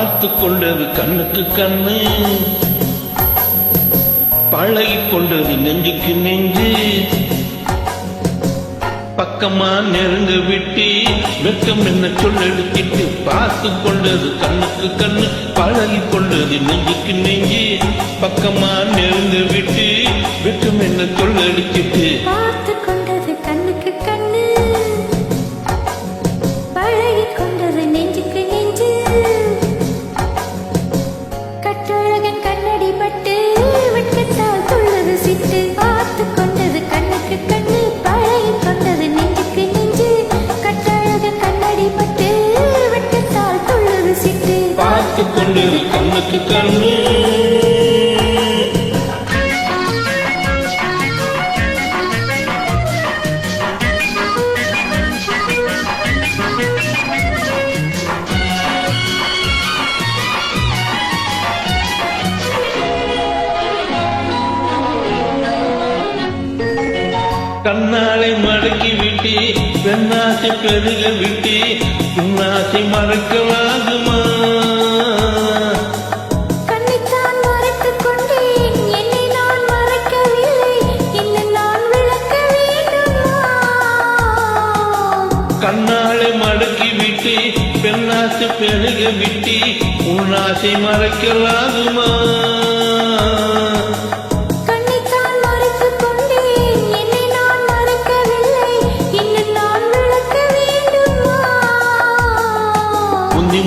பார்த்து கொண்டது கண்ணுக்கு கண்ணு, பழகி கொண்டது நெஞ்சுக்கு நெஞ்சு. பக்கமா நெருங்க விட்டு வெக்கம் என்ன சொல்லெடுத்திட்டு, பார்த்து கொண்டது கண்ணுக்கு கண்ணு, பழகி கொண்டது நெஞ்சுக்கு நெஞ்சு. பக்கமா நெருங்க விட்டு வெக்கம் என்ன சொல்லெடுத்திட்டு, பார்த்து கொண்டது கண்ணுக்கு கண்ணு, பழகி கொண்டது நெஞ்சுக்கு நெஞ்சு. கட்டழகன் கண்ணடி பட்டு வெட்கத்தால் துள்ளது சிட்டு. பார்த்து கொண்டது கண்ணுக்கு கண்ணு, பழகி கொண்டது நெஞ்சுக்கு நெஞ்சு. கட்டழகன் கண்ணடி பட்டு வெட்கத்தால் துள்ளது சிட்டு. பார்த்து கொண்டது கண்ணுக்கு கண்ணு. கண்ணாலை மடக்கி விட்டு பெண்ணாசை பெருக விட்டு உன்னாசை மறக்கலாகுமா? கண்ணைத்தான் மறைத்துக் கொண்டேன், என்னை நான் மறைக்கவில்லை, இன்னும் நான் விளக்க வேண்டுமா? கண்ணாலை மடக்கி விட்டு பெண்ணாசை பெருக விட்டு உன்னாசை மறக்கலாகுமா?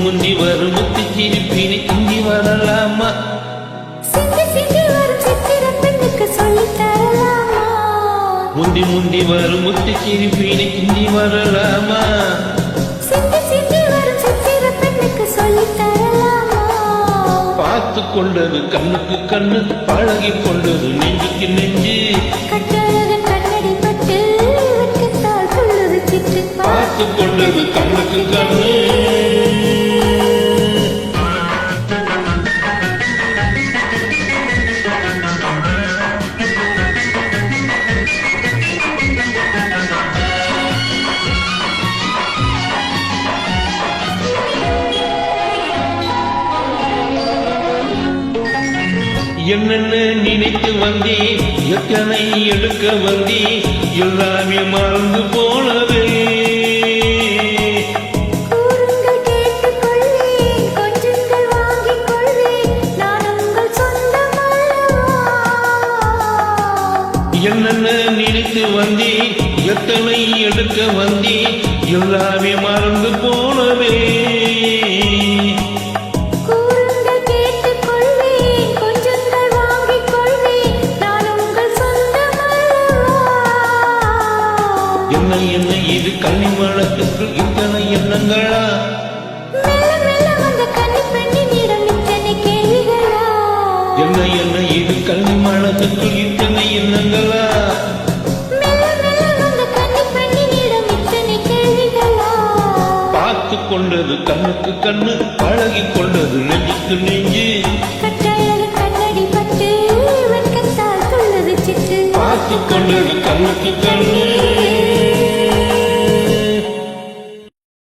முந்தி வரும் முத்தி சிரிப்பினை இந்தி வரலாமா? சிந்தி சிந்தி வரும் சித்திர பெண்ணுக்கு சொல்லித் தரலாமா? முந்தி வரும் முத்தி சிரிப்பினை இந்தி வரலாமா? சிந்தி சிந்தி வரும் சித்திர பெண்ணுக்கு சொல்லித் தரலாமா? பார்த்து கொண்டது கண்ணுக்கு கண்ணு, பழகி கொண்டது நெஞ்சுக்கு நெஞ்சு. கட்டழகன் கண்ணடி பட்டு வெட்கத்தால் துள்ளது சிட்டு. பார்த்து கொண்டது கண்ணுக்கு கண்ணு. என்னென்ன நினைத்து வந்தே, எத்தனை எடுக்க வந்தே, எல்லாமே மறந்து போனதே. கூறுங்கள் கேட்டுக் கொள்வேன், கொஞ்சங்கள் வாங்கிக் கொள்வேன், நான் உங்கள் சொந்தம் அல்லவா? என்னென்ன நினைத்து வந்தே, எத்தனை எடுக்க வந்தே, எல்லாமே மறந்து போனதே. என்ன இது கன்னி மனத்துக்குள் இத்தனை எண்ணங்களா? மெல்ல மெல்ல வந்த கன்னி பெண்ணினிடம் இத்தனை கேள்விகளா? என்ன இது கன்னி மனத்துக்குள் இத்தனை எண்ணங்களா? மெல்ல மெல்ல வந்த கன்னி பெண்ணினிடம் இத்தனை கேள்விகளா? பார்த்து கொண்டது கண்ணுக்கு கண்ணு, பழகி கொண்டது நெஞ்சுக்கு நெஞ்சு. கட்டழகன் கண்ணடி பட்டு வெட்கத்தால் துள்ளது சிட்டு. பார்த்து கொண்டது கண்ணுக்கு கண்ணு.